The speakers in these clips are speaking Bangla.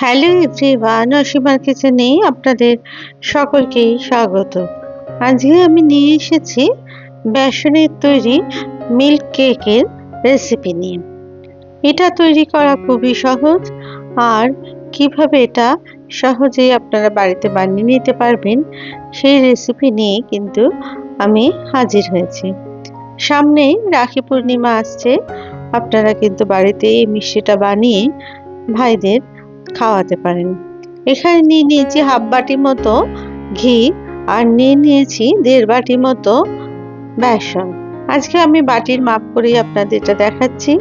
হ্যালো এভরিওয়ান, অসীমার কিচেনে আপনাদের সকলকেই স্বাগত। আজকে আমি নিয়ে এসেছি বেসনের তৈরি মিল্ক কেকের রেসিপি নিয়ে। এটা তৈরি করা খুবই সহজ, আর কিভাবে এটা সহজেই আপনারা বাড়িতে বানিয়ে নিতে পারবেন সেই রেসিপি নিয়ে কিন্তু আমি হাজির হয়েছি। সামনে রাখি পূর্ণিমা আসছে, আপনারা কিন্তু বাড়িতে এই মিষ্টিটা বানিয়ে ভাইদের খাওয়াতে পারেন। এখানে নিয়ে নিয়েছি হাফ বাটি মতো ঘি, আর নিয়ে নিয়েছি 1.5 বাটি মতো বেসন। আজকে আমি বাটির মাপ করেই আপনাদের এটা দেখাচ্ছি।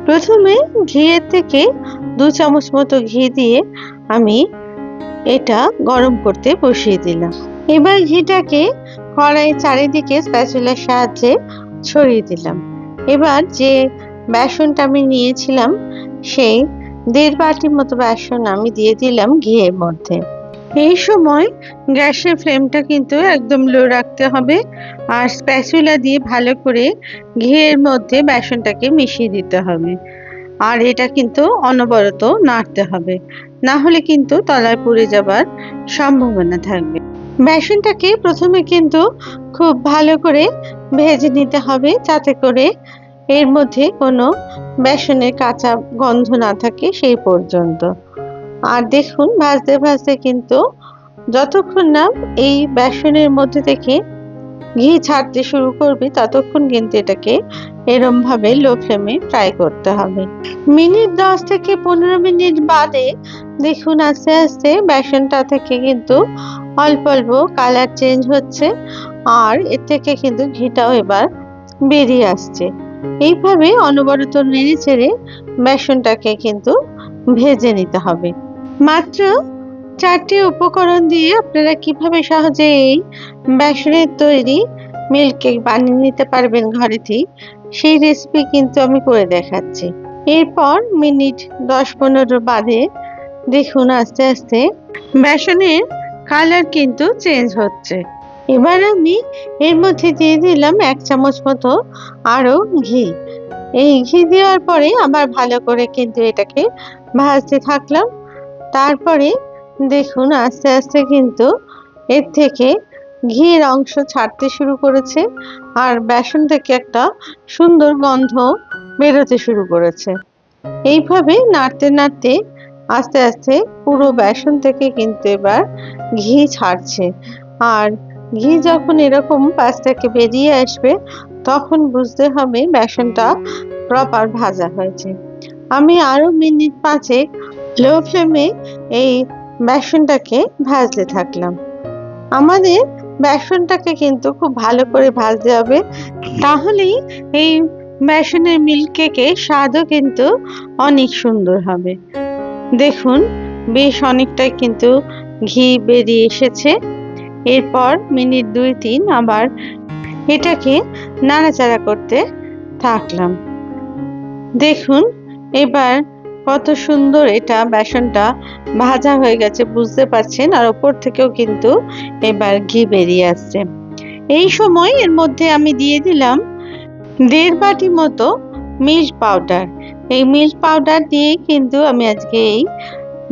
প্রথমে ঘিয়ের থেকে 2 চামচ মতো ঘি দিয়ে আমি এটা গরম করতে বসিয়ে দিলাম। এবার ঘিটাকে কড়াইয়ের চারিদিকে স্প্যাচুলার সাহায্যে ছড়িয়ে দিলাম। এবার যে বেসনটা আমি নিয়েছিলাম সেই 1.5 বাটির মতো বেসন আমি দিয়ে দিলাম ঘিয়ের মধ্যে। এই সময় গ্যাসের ফ্লেমটা কিন্তু একদম লো রাখতে হবে, আর স্প্যাচুলা দিয়ে ভালো করে ঘিয়ের মধ্যে বেসনটাকে মিশিয়ে দিতে হবে। আর এটা কিন্তু অনবরত নাড়তে হবে, না হলে কিন্তু তলায় পুড়ে যাবার সম্ভাবনা থাকবে। বেসনটাকে প্রথমে কিন্তু খুব ভালো করে ভেজে নিতে হবে, যাতে করে এর মধ্যে কোনো বেসনের কাঁচা গন্ধ না থাকে সেই পর্যন্ত। আর দেখুন, ভাজতে ভাজতে কিন্তু যতক্ষণ না এই বেসনের মধ্যে থেকে ঘি ছাড়তে শুরু করবে ততক্ষণ কিন্তু এটাকে এরম ভাবে লো ফ্লেমে ফ্রাই করতে হবে। মিনিট 10 থেকে 15 মিনিট বাদে দেখুন আস্তে আস্তে বেসনটা থেকে কিন্তু অল্প অল্প কালার চেঞ্জ হচ্ছে, আর এর থেকে কিন্তু ঘিটাও এবার বেরিয়ে আসছে। এইভাবে অনবরত নেড়ে চেড়ে বেসনটাকে কিন্তু ভেজে নিতে হবে। মাত্র 4টি উপকরণ দিয়ে আপনারা কিভাবে সহজে এই বেসনের তৈরি মিল্ক কেক বানিয়ে নিতে পারবেন ঘরেতেই, সেই রেসিপি কিন্তু আমি করে দেখাচ্ছি। এরপর মিনিট 10-15 বাদে দেখুন আস্তে আস্তে বেসনের কালার কিন্তু চেঞ্জ হচ্ছে। এবার আমি এর মধ্যে দিয়ে দিলাম 1 চামচ মতো আরো ঘি। এই ঘি দেওয়ার পরে আবার ভালো করে কিন্তু এটাকে ভাজতে থাকলাম। তারপরে দেখুন আস্তে আস্তে কিন্তু এর থেকে ঘিয়ের অংশ ছাড়তে শুরু করেছে, আর বেসন থেকে একটা সুন্দর গন্ধ বেরোতে শুরু করেছে। এইভাবে নাড়তে নাড়তে আস্তে আস্তে পুরো বেসন থেকে কিন্তু এবার ঘি ছাড়ছে, আর ঘি যখন এরকম পাশ থেকে বেরিয়ে আসবে তখন বুঝতে হবে বেসনটা প্রপার ভাজা হয়েছে। আমি আরো মিনিট 5 লো ফ্লেমে এই বেসনটাকে ভাজতে থাকলাম। আমাদের বেসনটাকে কিন্তু খুব ভালো করে ভাজতে হবে, তাহলেই এই বেসনের মিল্ক কেকের স্বাদও কিন্তু অনেক সুন্দর হবে। দেখুন বেশ অনেকটাই কিন্তু ঘি বেরিয়ে এসেছে। এরপর মিনিট 2-3 আবার এটাকে নাড়াচাড়া করতে থাকলাম। দেখুন এবার কত সুন্দর এটা বেসনটা ভাজা হয়ে গেছে বুঝতে পারছেন, আর ওপর থেকেও কিন্তু এবার ঘি বেরিয়ে আসছে। এই সময় এর মধ্যে আমি দিয়ে দিলাম 1.5 বাটি মতো মিল্ক পাউডার। এই মিল্ক পাউডার দিয়ে কিন্তু আমি আজকে এই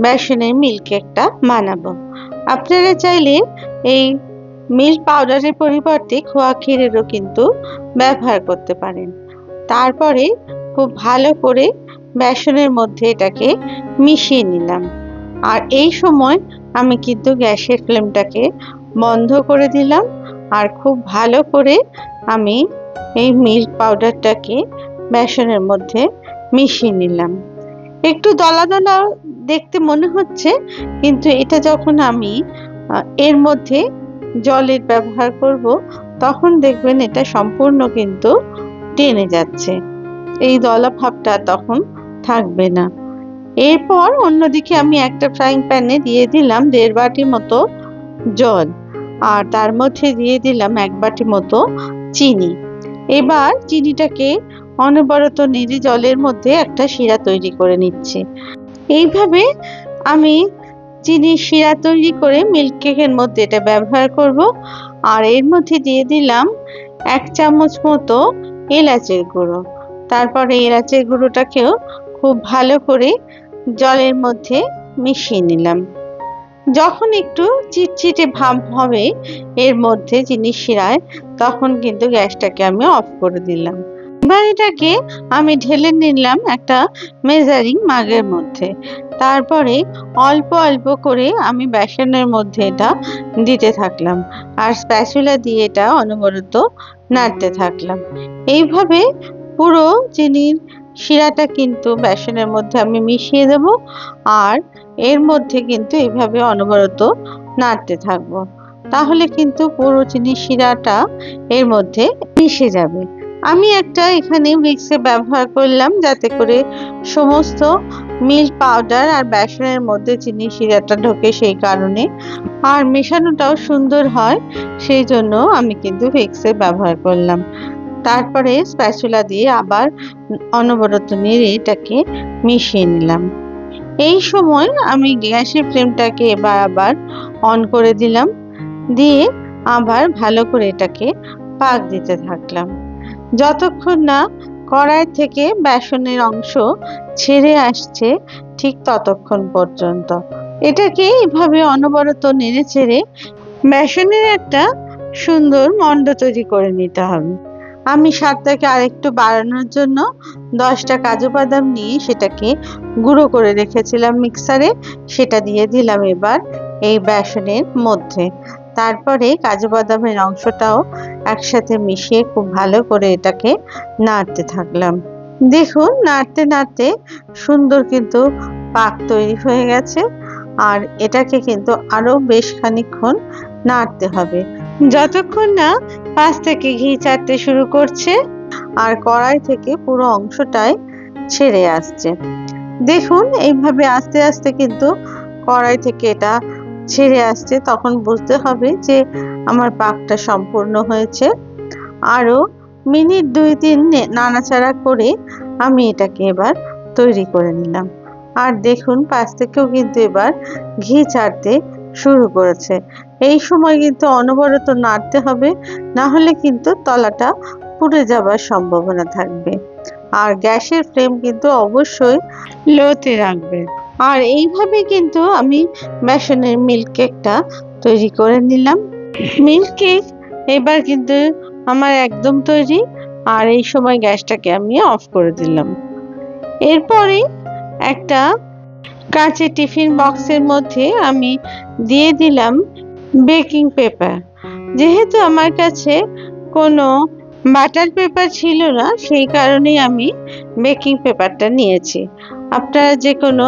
বেসনের মিল্ক কেকটা বানাবো। আপনারা চাইলে এই মিল্ক পাউডারের পরিবর্তে খোয়া ক্ষীরেরও কিন্তু ব্যবহার করতে পারেন। তারপরে খুব ভালো করে বেসনের মধ্যে এটাকে মিশিয়ে নিলাম, আর এই সময় আমি কিন্তু গ্যাসের ফ্লেমটাকে বন্ধ করে দিলাম, আর খুব ভালো করে আমি এই মিল্ক পাউডারটাকে বেসনের মধ্যে মিশিয়ে নিলাম। একটু দলা দলা দেখতে মনে হচ্ছে, কিন্তু এটা যখন আমি এর মধ্যে জলের ব্যবহার করব তখন দেখবেন এটা সম্পূর্ণ কিন্তু টেনে যাচ্ছে, এই দলা ভাবটা তখন থাকবে না। এরপর অন্যদিকে আমি একটা ফ্রাইং প্যানে দিয়ে দিলাম 1.5 বাটি মতো জল, আর তার মধ্যে দিয়ে দিলাম 1 বাটি মতো চিনি। এবার চিনিটাকে অনবরত নেড়ে জলের মধ্যে একটা শিরা তৈরি করে নিচ্ছি। এইভাবে আমি চিনির শিরা তৈরি করে মিল্ক কেকের মধ্যে এটা ব্যবহার করব। আর এর মধ্যে দিয়ে দিলাম 1 চামচ মতো এলাচের গুঁড়ো। তারপরে এলাচের গুঁড়োটাকেও খুব ভালো করে জলের মধ্যে মিশিয়ে নিলাম। যখন একটু চিটচিটে ভাব হবে এর মধ্যে চিনির শিরায়, তখন কিন্তু গ্যাসটাকে আমি অফ করে দিলাম। এবার এটাকে আমি ঢেলে নিলাম একটা মেজারিং মাগের মধ্যে। তারপরে অল্প অল্প করে আমি বেসনের মধ্যে এটা দিতে থাকলাম আর স্প্যাচুলা দিয়ে এটা অনবরত নাড়তে থাকলাম। এইভাবে পুরো চিনির শিরাটা কিন্তু বেসনের মধ্যে আমি মিশিয়ে দেব আর এর মধ্যে কিন্তু এইভাবে অনবরত নাড়তে থাকবো। তাহলে কিন্তু পুরো চিনির শিরাটা এর মধ্যে মিশে যাবে। আমি একটা এখানে মিক্সে ব্যবহার করলাম যাতে করে সমস্ত মিল্ক পাউডার আর বেসনের মধ্যে চিনি শিরাটা ঢোকে, সেই কারণে আর মেশানোটাও সুন্দর হয়, সেই জন্য আমি কিন্তু মিক্সে ব্যবহার করলাম। তারপরে স্প্যাচুলা দিয়ে আবার অনবরত নেড়ে এটাকে মিশিয়ে নিলাম। এই সময় আমি গ্যাসের ফ্লেমটাকে এবার আবার অন করে দিলাম, দিয়ে আবার ভালো করে এটাকে পাক দিতে থাকলাম যতক্ষণ না কড়াই থেকে বেসনের অংশ ছেড়ে আসছে, ঠিক ততক্ষণ পর্যন্ত এটাকে এভাবে অনবরত নেড়ে চেড়ে বেসনের একটা সুন্দর মণ্ড তৈরি করে নিতে হবে। আমি স্বাদটাকে আরেকটু বাড়ানোর জন্য 10টা কাজু বাদাম নিয়ে সেটাকে গুঁড়ো করে রেখেছিলাম মিক্সারে, সেটা দিয়ে দিলাম এবার এই বেসনের মধ্যে। তারপরে কাজু বাদামের অংশটাও একসাথে মিশিয়ে খুব ভালো করে এটাকে নাড়তে থাকলাম। দেখুন নাড়তে নাড়তে সুন্দর কিন্তু পাক তৈরি হয়ে গেছে আর এটাকে কিন্তু আরো বেশ খানিকক্ষণ নাড়তে হবে যতক্ষণ না পাশ থেকে ঘি ছাড়তে শুরু করছে আর কড়াই থেকে পুরো অংশটাই ছেড়ে আসছে। দেখুন এইভাবে আস্তে আস্তে কিন্তু কড়াই থেকে এটা ছেড়ে আসছে, তখন বুঝতে হবে যে আমার পাকটা সম্পূর্ণ হয়েছে। আরো মিনিট 2-3 নাড়াচাড়া করে আমি এটাকে এবার তৈরি করে নিলাম। আর দেখুন পাশ থেকেও কিন্তু এবার ঘি ছাড়তে শুরু করেছে। এই সময় কিন্তু অনবরত নাড়তে হবে, না হলে কিন্তু তলাটা পুড়ে যাবার সম্ভাবনা থাকবে। আর গ্যাসের ফ্লেম কিন্তু অবশ্যই লোতে রাখবে। আর এইভাবে কিন্তু আমি বেসনের মিল্ক কেকটা তৈরি করে নিলাম। মিল্ক কেক এবার কিন্তু আমার একদম তৈরি। আর এই সময় গ্যাসটাকে আমি অফ করে দিলাম। এরপরে একটা কাঁচের টিফিন বক্সের মধ্যে আমি দিয়ে দিলাম বেকিং পেপার। যেহেতু আমার কাছে কোনো বাটার পেপার ছিল না, সেই কারণেই আমি বেকিং পেপারটা নিয়েছি। আপনারা যে কোনো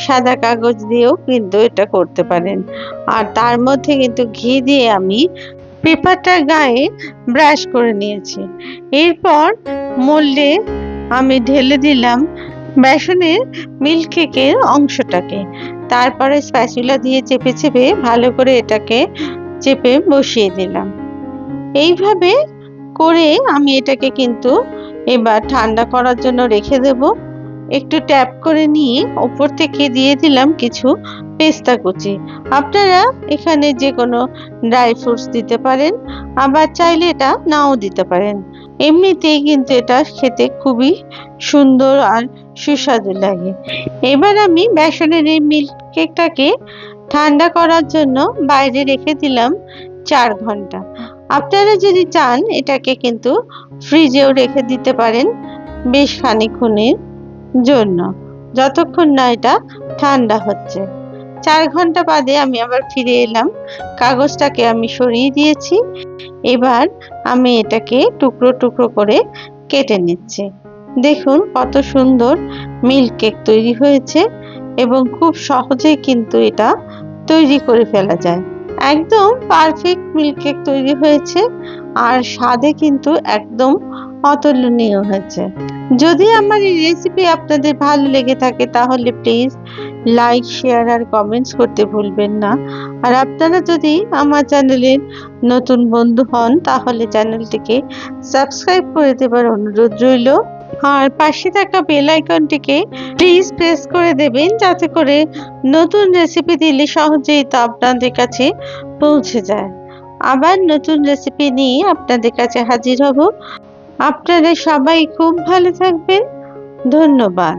সাদা কাগজ দিয়েও কিন্তু এটা করতে পারেন। আর তার মধ্যে কিন্তু ঘি দিয়ে আমি পেপারটার গায়ে ব্রাশ করে নিয়েছি। এরপর মোল্ডে আমি ঢেলে দিলাম বেসনের মিল্ক কেকের অংশটাকে। তারপরে স্প্যাচুলা দিয়ে চেপে চেপে ভালো করে এটাকে চেপে বসিয়ে দিলাম। এইভাবে করে আমি এটাকে কিন্তু এবার ঠান্ডা করার জন্য রেখে দেব। একটু ট্যাপ করে নিয়ে উপর থেকে দিয়ে দিলাম কিছু পেস্তা কুচি। আপনারা এখানে যে কোনো ড্রাই ফ্রুটস দিতে পারেন, আবার চাইলে এটা নাও দিতে পারেন। এমনিতেই কিন্তু এটা খেতে খুবই সুন্দর আর সুস্বাদু লাগে। এবার আমি বেসনের এই মিল্ক কেকটাকে ঠান্ডা করার জন্য বাইরে রেখে দিলাম 4 ঘন্টা। আপনারা যদি চান এটাকে কিন্তু ফ্রিজেও রেখে দিতে পারেন বেশ খানিকক্ষণের জন্য, যতক্ষণ না এটা ঠান্ডা হচ্ছে। 4 ঘন্টা বাদে আমি আবার ফিরে এলাম। কাগজটাকে আমি সরিয়ে দিয়েছি। এবার আমি এটাকে টুকরো টুকরো করে কেটে নিচ্ছি। দেখুন কত সুন্দর মিল্ক কেক তৈরি হয়েছে এবং খুব সহজেই কিন্তু এটা তৈরি করে ফেলা যায়। একদম পারফেক্ট মিল্ক কেক তৈরি হয়েছে আর স্বাদে কিন্তু একদম অতুলনীয় হয়েছে। যদি আমার এই রেসিপি আপনাদের ভালো লেগে থাকে তাহলে প্লিজ লাইক, শেয়ার আর কমেন্টস করতে ভুলবেন না। আর আপনারা যদি আমার চ্যানেলের নতুন বন্ধু হন তাহলে চ্যানেলটিকে সাবস্ক্রাইব করে দেবার অনুরোধ রইল। আর পাশে থাকা বেল আইকনটিকে প্লিজ প্রেস করে দেবেন যাতে করে নতুন রেসিপি দিলে সহজেই তা আপনাদের কাছে পৌঁছে যায়। আবার নতুন রেসিপি নিয়ে আপনাদের কাছে হাজির হব। আপনারা সবাই খুব ভালো থাকবেন। ধন্যবাদ।